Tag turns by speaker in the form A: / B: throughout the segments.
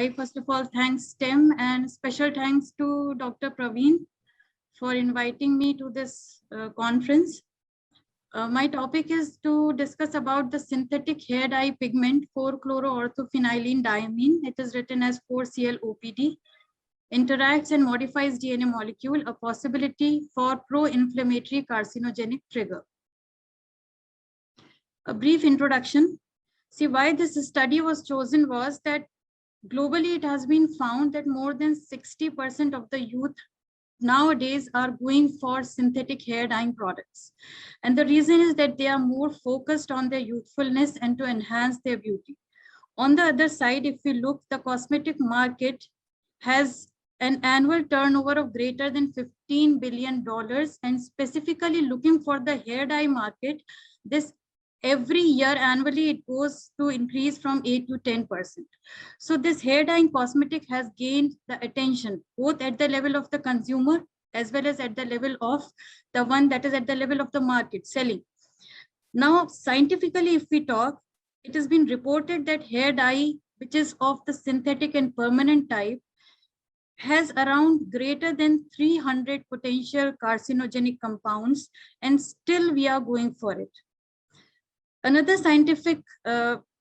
A: I first of all thanks STEM and special thanks to Dr. Praveen for inviting me to this conference. My topic is to discuss about the synthetic hair dye pigment 4-chloroorthophenylene-diamine. It is written as 4-CL-OPD. Interacts and modifies DNA molecule, a possibility for pro-inflammatory carcinogenic trigger. A brief introduction. See, why this study was chosen was that globally it has been found that more than 60% of the youth nowadays are going for synthetic hair dyeing products. And the reason is that they are more focused on their youthfulness and to enhance their beauty. On the other side, if we look, the cosmetic market has an annual turnover of greater than $15 billion, and specifically looking for the hair dye market, this every year annually it goes to increase from 8 to 10%. So this hair dyeing cosmetic has gained the attention both at the level of the consumer as well as at the level of the one that is at the level of the market selling. Now, scientifically, if we talk, it has been reported that hair dye, which is of the synthetic and permanent type, has around greater than 300 potential carcinogenic compounds, and still we are going for it. Another scientific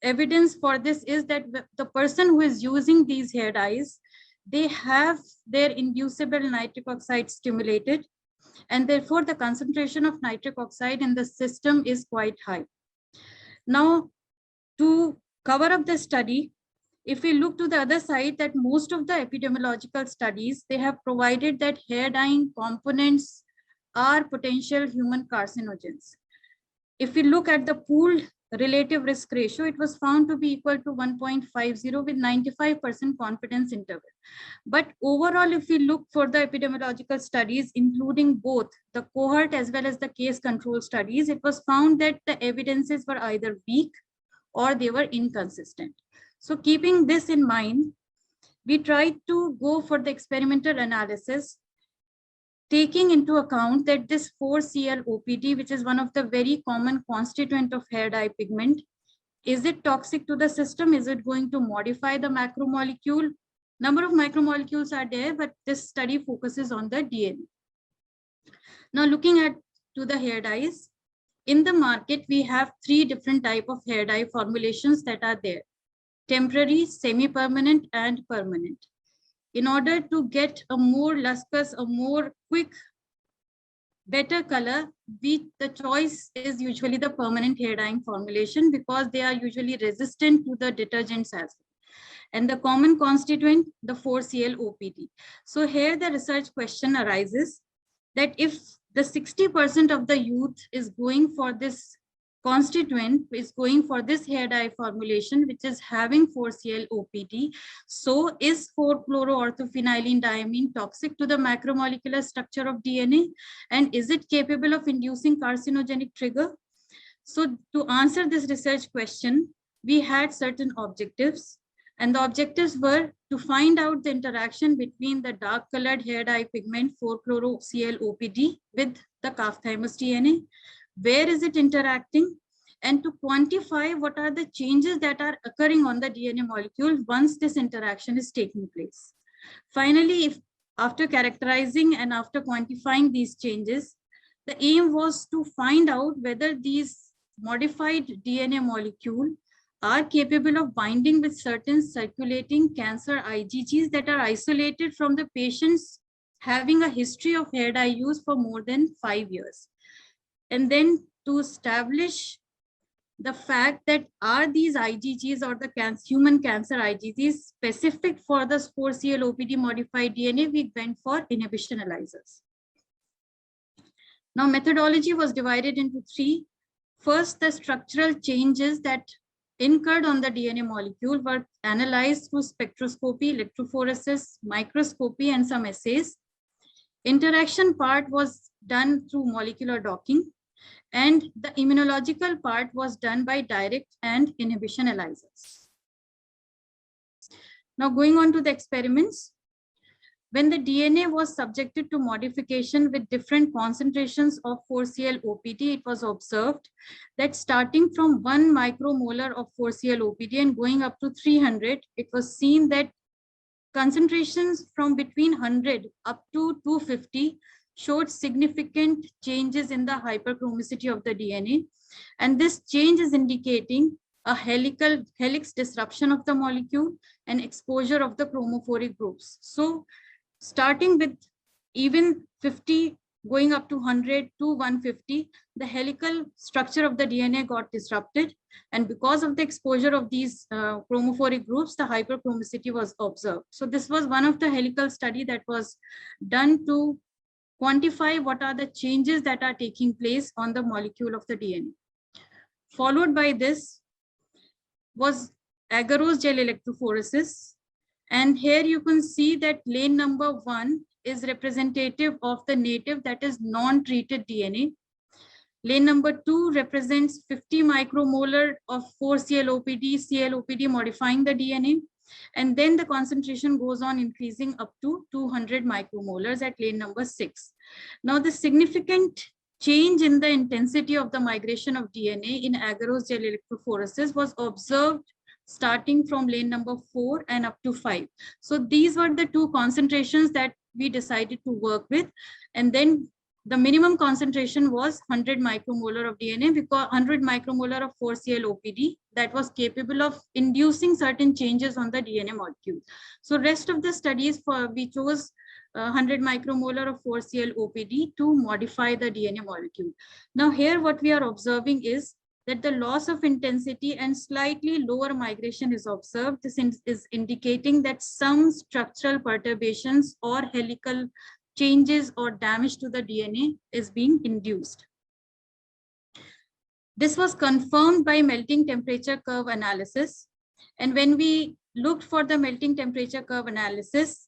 A: evidence for this is that the person who is using these hair dyes, they have their inducible nitric oxide stimulated, and therefore the concentration of nitric oxide in the system is quite high. Now, to cover up the study, if we look to the other side, that most of the epidemiological studies, they have provided that hair dyeing components are potential human carcinogens. If we look at the pooled relative risk ratio, it was found to be equal to 1.50 with 95% confidence interval. But overall, if we look for the epidemiological studies, including both the cohort as well as the case control studies, it was found that the evidences were either weak or they were inconsistent. So keeping this in mind, we tried to go for the experimental analysis, taking into account that this 4-CL-OPD, which is one of the very common constituent of hair dye pigment, is it toxic to the system? Is it going to modify the macromolecule? Number of macromolecules are there, but this study focuses on the DNA. Now, looking at to the hair dyes, in the market, we have 3 different types of hair dye formulations that are there: temporary, semi-permanent, and permanent. In order to get a more lustrous, a more quick, better color, the choice is usually the permanent hair dyeing formulation because they are usually resistant to the detergents as well. And the common constituent, the 4-CL-OPD. So here the research question arises that if the 60% of the youth is going for this constituent, is going for this hair dye formulation, which is having 4-CL-OPD. So is 4-chloroorthophenylene-diamine toxic to the macromolecular structure of DNA? And is it capable of inducing carcinogenic trigger? So to answer this research question, we had certain objectives. And the objectives were to find out the interaction between the dark colored hair dye pigment 4-chloro-CL-OPD with the calf thymus DNA. Where is it interacting, and to quantify what are the changes that are occurring on the DNA molecule once this interaction is taking place. Finally, if after characterizing and after quantifying these changes, the aim was to find out whether these modified DNA molecule are capable of binding with certain circulating cancer IgGs that are isolated from the patients having a history of hair dye use for more than 5 years. And then to establish the fact that are these IgGs or the human cancer IgGs specific for the 4-CL-OPD modified DNA, we went for inhibition ELISAs. Now, methodology was divided into 3. First, the structural changes that incurred on the DNA molecule were analyzed through spectroscopy, electrophoresis, microscopy, and some assays. Interaction part was done through molecular docking, and the immunological part was done by direct and inhibition ELISAs. Now, going on to the experiments. When the DNA was subjected to modification with different concentrations of 4-CL-OPD, it was observed that starting from 1 micromolar of 4-CL-OPD and going up to 300, it was seen that concentrations from between 100 up to 250 showed significant changes in the hyperchromicity of the DNA. And this change is indicating a helix disruption of the molecule and exposure of the chromophoric groups. So starting with even 50, going up to 100 to 150, the helical structure of the DNA got disrupted. And because of the exposure of these chromophoric groups, the hyperchromicity was observed. So this was one of the helical study that was done to quantify what are the changes that are taking place on the molecule of the DNA. Followed by this was agarose gel electrophoresis. And here you can see that lane number 1 is representative of the native, that is non-treated DNA. Lane number 2 represents 50 micromolar of 4-CLOPD, CLOPD modifying the DNA. And then the concentration goes on increasing up to 200 micromolars at lane number 6. Now the significant change in the intensity of the migration of DNA in agarose gel electrophoresis was observed starting from lane number 4 and up to 5. So these were the two concentrations that we decided to work with. And then the minimum concentration was 100 micromolar of DNA, because 100 micromolar of 4-CLOPD that was capable of inducing certain changes on the DNA molecule. So rest of the studies, we chose 100 micromolar of 4-CLOPD to modify the DNA molecule. Now here what we are observing is that the loss of intensity and slightly lower migration is observed. This is indicating that some structural perturbations or helical changes or damage to the DNA is being induced. This was confirmed by melting temperature curve analysis. And when we looked for the melting temperature curve analysis,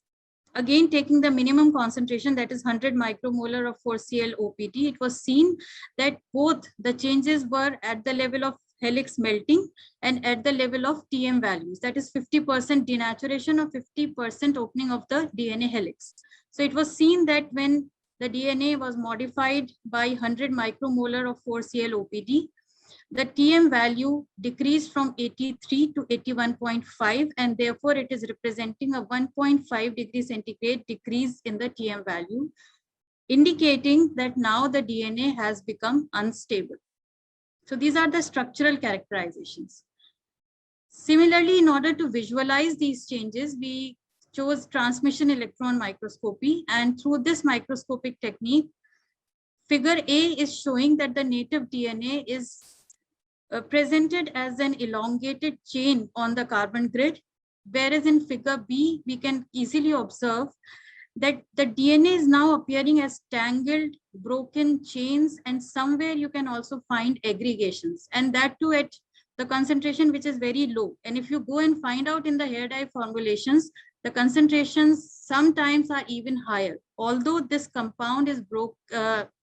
A: again taking the minimum concentration, that is 100 micromolar of 4-CLOPD, it was seen that both the changes were at the level of helix melting and at the level of TM values, that is 50% denaturation or 50% opening of the DNA helix. So it was seen that when the DNA was modified by 100 micromolar of 4-CLOPD, the TM value decreased from 83 to 81.5, and therefore it is representing a 1.5 degrees centigrade decrease in the TM value, indicating that now the DNA has become unstable. So these are the structural characterizations. Similarly, in order to visualize these changes, we chose transmission electron microscopy, and through this microscopic technique, figure A is showing that the native DNA is presented as an elongated chain on the carbon grid, whereas in figure B, we can easily observe that the DNA is now appearing as tangled, broken chains, and somewhere you can also find aggregations, and that too at the concentration which is very low. And if you go and find out in the hair dye formulations, the concentrations sometimes are even higher, although this compound is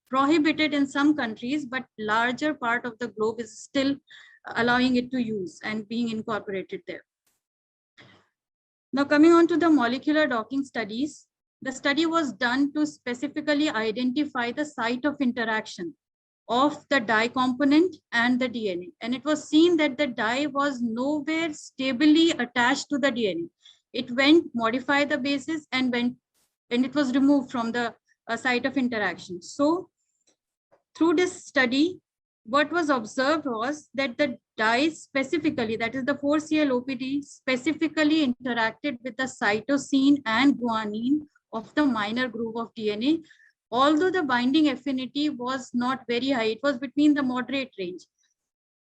A: prohibited in some countries, but larger part of the globe is still allowing it to use and being incorporated there. Now coming on to the molecular docking studies, the study was done to specifically identify the site of interaction of the dye component and the DNA. And it was seen that the dye was nowhere stably attached to the DNA. It went modify the bases and it was removed from the site of interaction. So through this study, what was observed was that the dyes specifically, that is the 4-CLOPD, specifically interacted with the cytosine and guanine of the minor groove of DNA. Although the binding affinity was not very high, it was between the moderate range.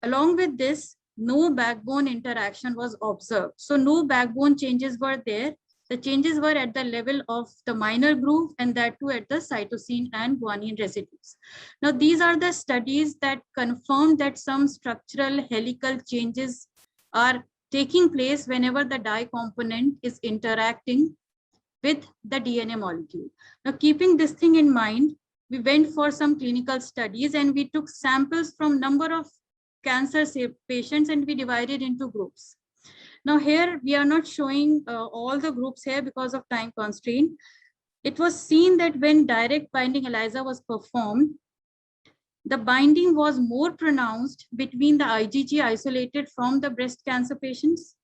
A: Along with this, no backbone interaction was observed. So no backbone changes were there. The changes were at the level of the minor groove, and that too at the cytosine and guanine residues. Now, these are the studies that confirm that some structural helical changes are taking place whenever the dye component is interacting with the DNA molecule. Now, keeping this thing in mind, we went for some clinical studies and we took samples from number of cancer patients and we divided into groups. Now here we are not showing all the groups here because of time constraint. It was seen that when direct binding ELISA was performed, the binding was more pronounced between the IgG isolated from the breast cancer patients,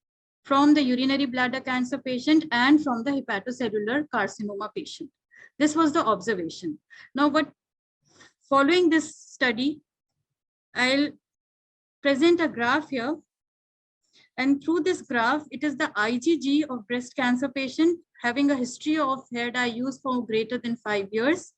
A: from the urinary bladder cancer patient and from the hepatocellular carcinoma patient. This was the observation. Now, following this study, I'll present a graph here. And through this graph, it is the IgG of breast cancer patient having a history of hair dye use for greater than 5 years.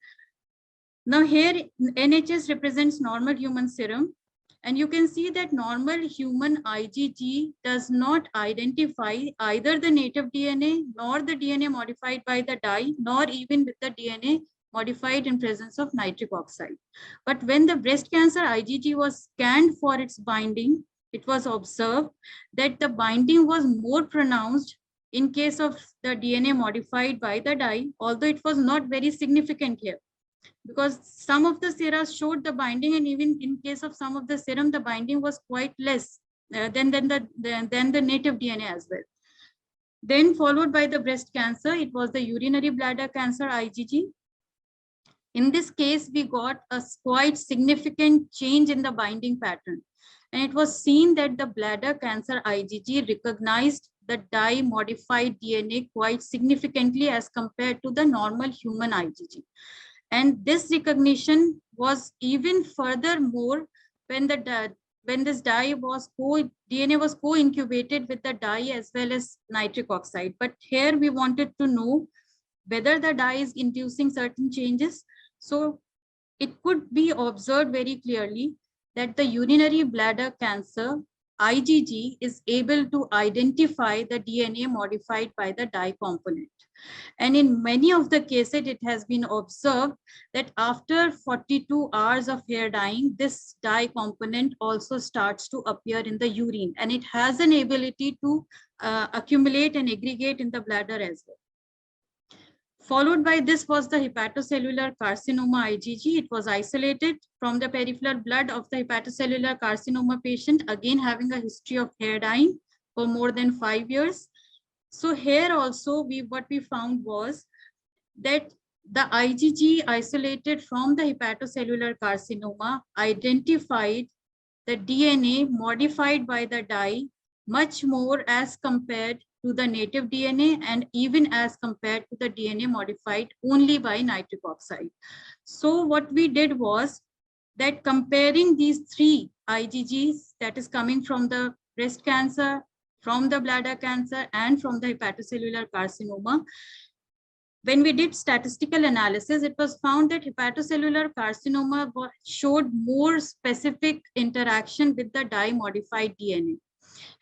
A: Now here, NHS represents normal human serum. And you can see that normal human IgG does not identify either the native DNA nor the DNA modified by the dye, nor even with the DNA modified in presence of nitric oxide. But when the breast cancer IgG was scanned for its binding, it was observed that the binding was more pronounced in case of the DNA modified by the dye, although it was not very significant here, because some of the sera showed the binding, and even in case of some of the serum, the binding was quite less than the native DNA as well. Then followed by the breast cancer, it was the urinary bladder cancer IgG. In this case, we got a quite significant change in the binding pattern. And it was seen that the bladder cancer IgG recognized the dye modified DNA quite significantly as compared to the normal human IgG. And this recognition was even furthermore when this dye was DNA was co-incubated with the dye as well as nitric oxide. But here we wanted to know whether the dye is inducing certain changes. So it could be observed very clearly that the urinary bladder cancer IgG is able to identify the DNA modified by the dye component. And in many of the cases, it has been observed that after 42 hours of hair dyeing, this dye component also starts to appear in the urine, and it has an ability to accumulate and aggregate in the bladder as well. Followed by this was the hepatocellular carcinoma IgG. It was isolated from the peripheral blood of the hepatocellular carcinoma patient, again having a history of hair dyeing for more than 5 years. So here also what we found was that the IgG isolated from the hepatocellular carcinoma identified the DNA modified by the dye much more as compared to the native DNA, and even as compared to the DNA modified only by nitric oxide. So what we did was that comparing these three IgGs, that is coming from the breast cancer, from the bladder cancer, and from the hepatocellular carcinoma, when we did statistical analysis, it was found that hepatocellular carcinoma showed more specific interaction with the dye modified DNA.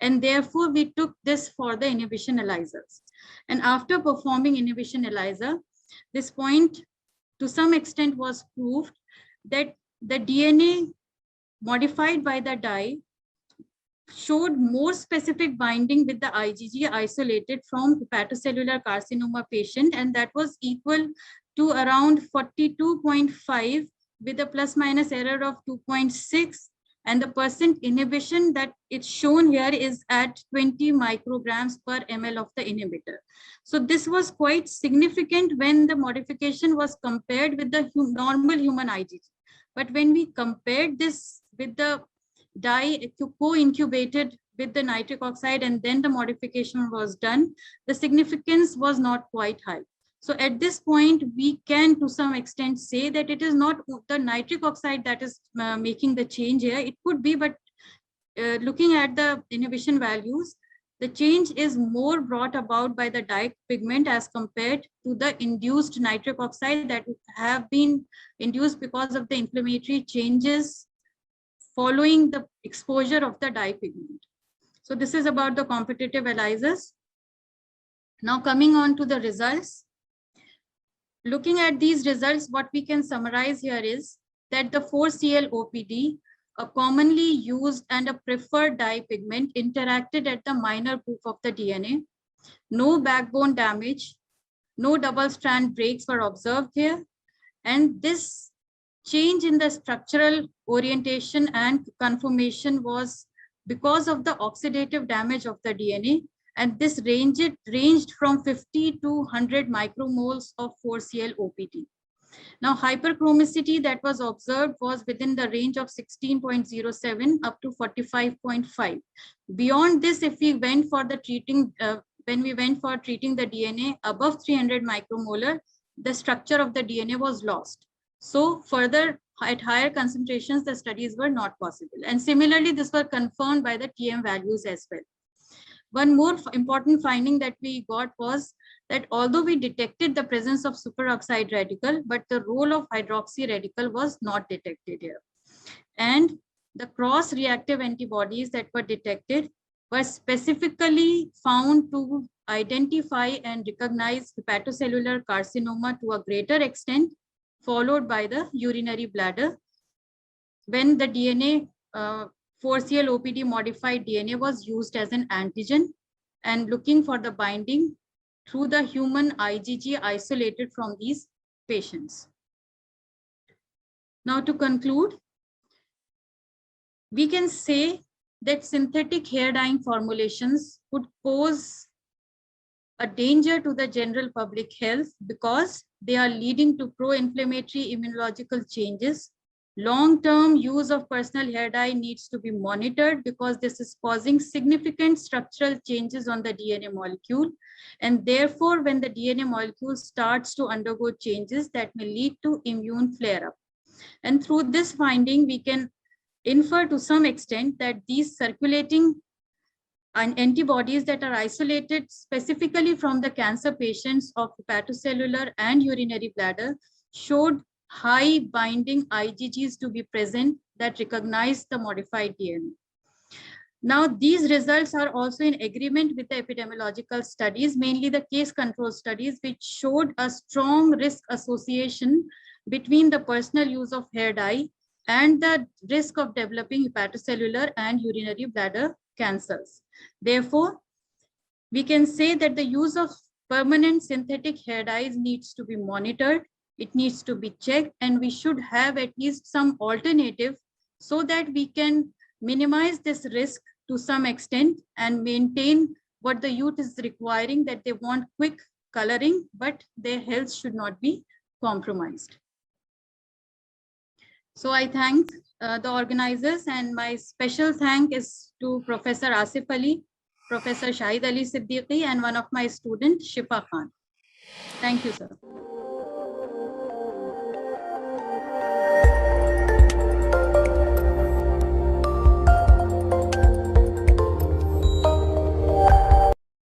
A: And therefore, we took this for the inhibition ELISAs. And after performing inhibition ELISA, this point to some extent was proved that the DNA modified by the dye showed more specific binding with the IgG isolated from hepatocellular carcinoma patient, and that was equal to around 42.5 with a plus minus error of 2.6. And the percent inhibition that it's shown here is at 20 micrograms per ml of the inhibitor. So this was quite significant when the modification was compared with the normal human IgG. But when we compared this with the dye co-incubated with the nitric oxide and then the modification was done, the significance was not quite high. So at this point, we can to some extent say that it is not the nitric oxide that is making the change here. It could be, but looking at the inhibition values, the change is more brought about by the dye pigment as compared to the induced nitric oxide that have been induced because of the inflammatory changes following the exposure of the dye pigment. So this is about the competitive ELISAs. Now coming on to the results. Looking at these results, what we can summarize here is that the 4-CL-OPD, a commonly used and a preferred dye pigment, interacted at the minor group of the DNA. No backbone damage, no double strand breaks were observed here. And this change in the structural orientation and conformation was because of the oxidative damage of the DNA. And this ranged from 50 to 100 micromoles of 4-CL-OPD. Now, hyperchromicity that was observed was within the range of 16.07 up to 45.5. Beyond this, if we went for the treating, when we went for treating the DNA above 300 micromolar, the structure of the DNA was lost. So further, at higher concentrations, the studies were not possible. And similarly, this was confirmed by the TM values as well. One more important finding that we got was that although we detected the presence of superoxide radical, but the role of hydroxy radical was not detected here. And the cross-reactive antibodies that were detected were specifically found to identify and recognize hepatocellular carcinoma to a greater extent, followed by the urinary bladder. When the DNA 4CL-OPD modified DNA was used as an antigen and looking for the binding through the human IgG isolated from these patients. Now to conclude, we can say that synthetic hair dyeing formulations could pose a danger to the general public health because they are leading to pro-inflammatory immunological changes. Long-term use of personal hair dye needs to be monitored because this is causing significant structural changes on the DNA molecule. And therefore, when the DNA molecule starts to undergo changes, that may lead to immune flare-up. And through this finding, we can infer to some extent that these circulating antibodies that are isolated specifically from the cancer patients of hepatocellular and urinary bladder showed high binding IgGs to be present that recognize the modified DNA. Now, these results are also in agreement with the epidemiological studies, mainly the case control studies, which showed a strong risk association between the personal use of hair dye and the risk of developing hepatocellular and urinary bladder cancers. Therefore, we can say that the use of permanent synthetic hair dyes needs to be monitored, it needs to be checked, and we should have at least some alternative so that we can minimize this risk to some extent and maintain what the youth is requiring, that they want quick coloring, but their health should not be compromised. So I thank the organizers, and my special thank is to Professor Asif Ali, Professor Shahid Ali Siddiqui, and one of my students, Shifa Khan. Thank you, sir.